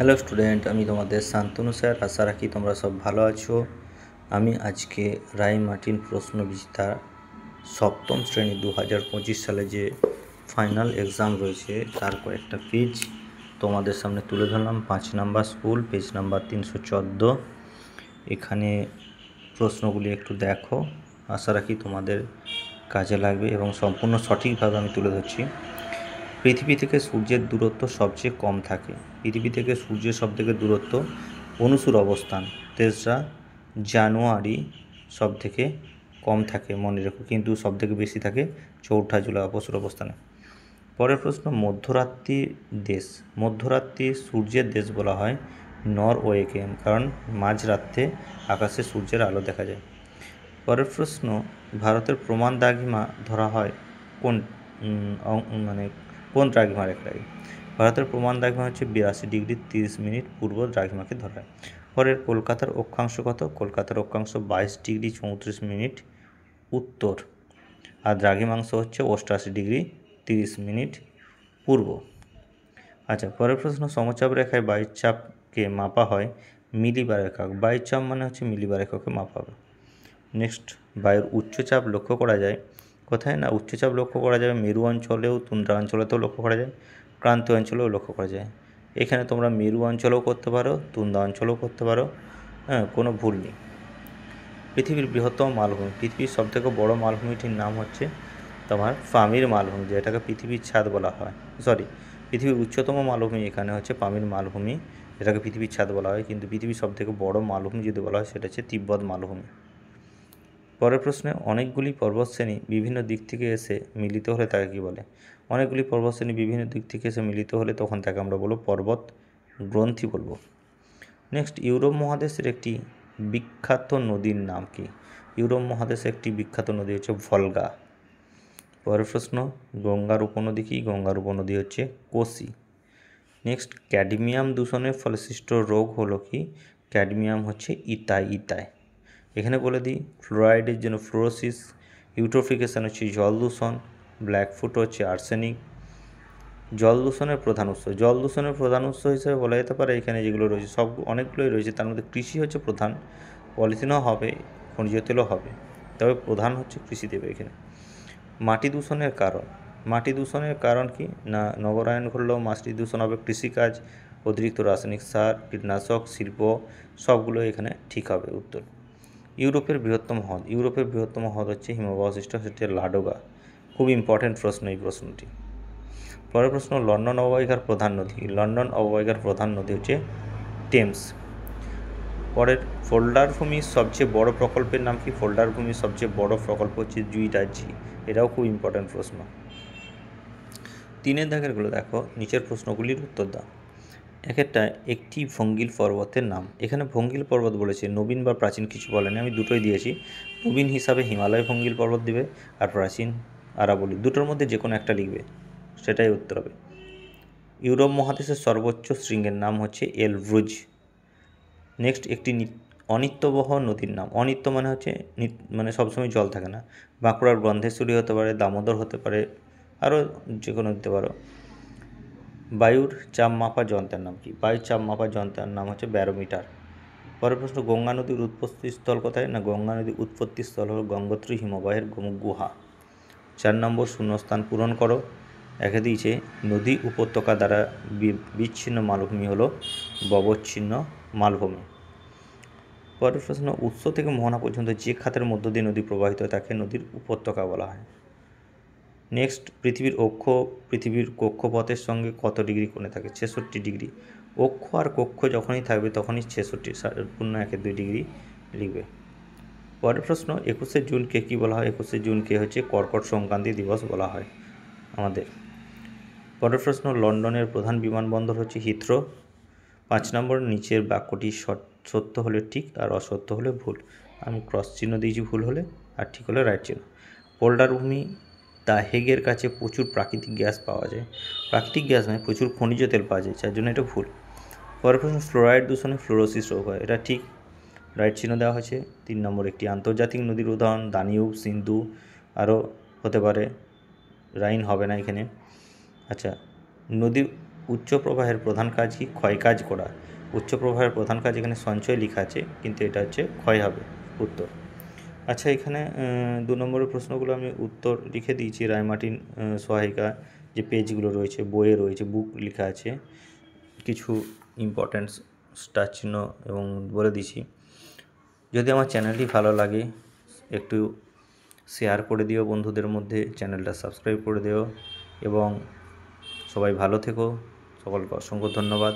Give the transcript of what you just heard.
Hello student, আমি তোমাদের Shantanu sir. আশা রাখি তোমরা সব ভালো আছো। আমি আজকে রায় মার্টিন প্রশ্নবিচিতা সপ্তম শ্রেণী 2025 সালে যে ফাইনাল এক্সাম রয়েছে তার কয়েকটা পেজ তোমাদের সামনে তুলে ধরলাম। 5 নাম্বার স্কুল, পেজ নাম্বার 314। এখানে প্রশ্নগুলি একটু দেখো, আশা রাখি তোমাদের কাজে লাগবে এবং সম্পূর্ণ সঠিকভাবে আমি তুলে ধরছি। পৃথিবী থেকে সূর্যের দূরত্ব সবচেয়ে কম থাকে। পৃথিবী থেকে সূর্যের সবথেকে দূরত্ব অনুসুর অবস্থান 3রা জানুয়ারি সব থেকে কম থাকে, মনে রেখো, কিন্তু সব থেকে বেশি থাকে 4ঠা জুলাই অপসুর অবস্থানে। পরের প্রশ্ন, মধ্যরাত্রি দেশ। মধ্যরাত্রি সূর্যের দেশ বলা হয় নরওয়েকে, কারণ মাঝরাত্রে আকাশে সূর্যের আলো দেখা যায়। পরের প্রশ্ন, ভারতের প্রমাণ দ্রাঘিমা ধরা হয় কোন কোন দ্রাঘিমা রেখায়? ভারতের প্রমাণ দ্রাঘিমা হচ্ছে 82 ডিগ্রি 30 মিনিট পূর্ব দ্রাঘিমাকে ধরা হয়। পরের, কলকাতার অক্ষাংশ কত? কলকাতার অক্ষাংশ 22 ডিগ্রি 34 মিনিট উত্তর, আর দ্রাঘিমাংশ হচ্ছে 88 ডিগ্রি 30 মিনিট পূর্ব। আচ্ছা, পরের প্রশ্ন, সমচাপ রেখায় বায়ুর চাপকে মাপা হয় মিলিবার একক। বায়ুর চাপ মানে হচ্ছে মিলিবার এককে মাপা হবে। নেক্সট, বায়ুর উচ্চচাপ লক্ষ্য করা যায় কোথায়? না, উচ্চচাপ লক্ষ্য করা যায় মেরু অঞ্চলেও, তুন্দ্রা অঞ্চলেতেও লক্ষ্য করা যায়, ক্রান্তীয় অঞ্চলেও লক্ষ্য করা যায়। এখানে তোমরা মেরু অঞ্চলেও করতে পারো, তুন্দ্রা অঞ্চলেও করতে পারো, কোনো ভুল নেই। পৃথিবীর বৃহত্তম মালভূমি। পৃথিবীর সবথেকে বড় মালভূমিটির নাম হচ্ছে তোমার পামির মালভূমি, যেটাকে পৃথিবীর ছাদ বলা হয়। পৃথিবীর উচ্চতম মালভূমি এখানে হচ্ছে পামির মালভূমি, যেটাকে পৃথিবীর ছাদ বলা হয়। কিন্তু পৃথিবীর সবথেকে বড় মালভূমি যদি বলা হয় সেটা হচ্ছে তিব্বত মালভূমি। পরের প্রশ্নে, অনেকগুলি পর্বতশ্রেণী বিভিন্ন দিক থেকে এসে মিলিত হলে তাকে কী বলে? অনেকগুলি পর্বতশ্রেণী বিভিন্ন দিক থেকে এসে মিলিত হলে তখন তাকে আমরা বলবো পর্বত গ্রন্থি বলবো। নেক্সট, ইউরোপ মহাদেশের একটি বিখ্যাত নদীর নাম কি? ইউরোপ মহাদেশে একটি বিখ্যাত নদী হচ্ছে ভলগা। পরের প্রশ্ন, গঙ্গার উপনদী কি? গঙ্গার উপনদী হচ্ছে কোসি। নেক্সট, ক্যাডমিয়াম দূষণের ফলে সৃষ্ট রোগ হলো কি? ক্যাডমিয়াম হচ্ছে ইতাই। এখানে বলে দিই, ফ্লোরাইডের জন্য ফ্লোরোসিস, ইউট্রোফিকেশান হচ্ছে জল দূষণ, ব্ল্যাকফুট হচ্ছে আর্সেনিক। জল দূষণের প্রধান উৎস হিসেবে বলা যেতে পারে এখানে যেগুলো রয়েছে সব অনেকগুলোই রয়েছে, তার মধ্যে কৃষি হচ্ছে প্রধান। পলিথিনও হবে, খনিজ তেলও হবে, তবে প্রধান হচ্ছে কৃষি দেবে এখানে। মাটি দূষণের কারণ কি? না, নগরায়ণ ঘটলেও মাটি দূষণ হবে, কৃষিকাজ, অতিরিক্ত রাসায়নিক সার, কীটনাশক, শিল্প, সবগুলো এখানে ঠিক হবে উত্তর। ইউরোপের বৃহত্তম হ্রদ হচ্ছে হিমবাহ-সৃষ্ট, সেটি লাডোগা। খুব ইম্পর্টেন্ট প্রশ্ন এই প্রশ্নটি। পরের প্রশ্ন, লন্ডন অববাহিকার প্রধান নদী হচ্ছে টেমস। পরের, ফোল্ডার ভূমির সবচেয়ে বড় প্রকল্পের নাম কি? ফোল্ডার ভূমির সবচেয়ে বড় প্রকল্প হচ্ছে জুইটাজি। এটাও খুব ইম্পর্টেন্ট প্রশ্ন। 3 দাগেরগুলো দেখো, নিচের প্রশ্নগুলির উত্তর দাও। একটা, একটি ভঙ্গিল পর্বতের নাম। এখানে ভঙ্গিল পর্বত বলেছে, নবীন বা প্রাচীন কিছু বলেনি, আমি দুটোই দিয়েছি। নবীন হিসাবে হিমালয় ভঙ্গিল পর্বত দিবে, আর প্রাচীন আরাবলি, দুটোর মধ্যে যে কোনো একটা লিখবে, সেটাই উত্তর হবে। ইউরোপ মহাদেশের সর্বোচ্চ শৃঙ্গের নাম হচ্ছে এলব্রুজ। নেক্সট, একটি অনিত্যবহ নদীর নাম। অনিত্য মানে হচ্ছে মানে সবসময় জল থাকে না। বাঁকুড়ার গন্ধেশ্বরী হতে পারে, দামোদর হতে পারে, আরও যে কোনো দিতে পারো। বায়ুর চাপ মাপা যন্ত্রের নাম কি? বায়ুর চাপ মাপা যন্ত্রের নাম হচ্ছে ব্যারোমিটার। পরের প্রশ্ন, গঙ্গা নদীর উৎপত্তিস্থল কোথায়? না, গঙ্গা নদীর উৎপত্তিস্থল হল গঙ্গোত্রী হিমবাহের গুহা। 4 নম্বর, শূন্যস্থান পূরণ করো। একে দিয়েছে নদী উপত্যকা দ্বারা বিচ্ছিন্ন মালভূমি হলো ববচ্ছিন্ন মালভূমি। পরের প্রশ্ন, উৎস থেকে মোহনা পর্যন্ত যে খাতের মধ্য দিয়ে নদী প্রবাহিত হয় তাকে নদীর উপত্যকা বলা হয়। নেক্সট, পৃথিবীর কক্ষপথের সঙ্গে কত ডিগ্রি কোণে থাকে? 66 ডিগ্রি। অক্ষ আর কক্ষ যখনই থাকবে তখনই 66 পূর্ণ 1-2 ডিগ্রি লিখবে। পরের প্রশ্ন, 21শে জুনকে কী বলা হয়? 21শে জুনকে হচ্ছে কর্কট সংক্রান্তি দিবস বলা হয় আমাদের। পরের প্রশ্ন, লন্ডনের প্রধান বিমানবন্দর হচ্ছে হিথ্রো। 5 নম্বর, নিচের বাক্যটি সত্য হলে ঠিক আর অসত্য হলে ভুল। আমি ক্রস চিহ্ন দিয়েছি ভুল হলে, আর ঠিক হলে রাইট চিহ্ন। পোল্ডার ভূমি দ্য হেগের কাছে প্রচুর প্রাকৃতিক গ্যাস পাওয়া যায়। প্রাকৃতিক গ্যাস নয়, প্রচুর খনিজ তেল পাওয়া যায়, যার জন্য এটা ভুল। পরের প্রশ্ন, ফ্লোরাইড দূষণে ফ্লোরোসিস রোগ হয়, এটা ঠিক, রাইট চিহ্ন দেওয়া হয়েছে। 3 নম্বর, একটি আন্তর্জাতিক নদীর উদাহরণ দানিউব, সিন্ধু, আরও হতে পারে, রাইন হবে না এখানে। আচ্ছা, নদীর উচ্চ প্রবাহের প্রধান কাজ কি? ক্ষয় কাজ করা। উচ্চ প্রবাহের প্রধান কাজ এখানে সঞ্চয় লেখা আছে, কিন্তু এটা হচ্ছে ক্ষয় হবে উত্তর। আচ্ছা, এখানে 2 নম্বরের প্রশ্নগুলো আমি উত্তর লিখে দিয়েছি। রায়মার্টিন সহায়িকা যে পেজগুলো রয়েছে, বইয়ে রয়েছে, বুক লেখা আছে, কিছু ইম্পর্ট্যান্ট স্টার চিহ্ন এবং বলে দিয়েছি। যদি আমার চ্যানেলটি ভালো লাগে একটু শেয়ার করে দিও বন্ধুদের মধ্যে, চ্যানেলটা সাবস্ক্রাইব করে দিও এবং সবাই ভালো থেকো। সকলকে অসংখ্য ধন্যবাদ।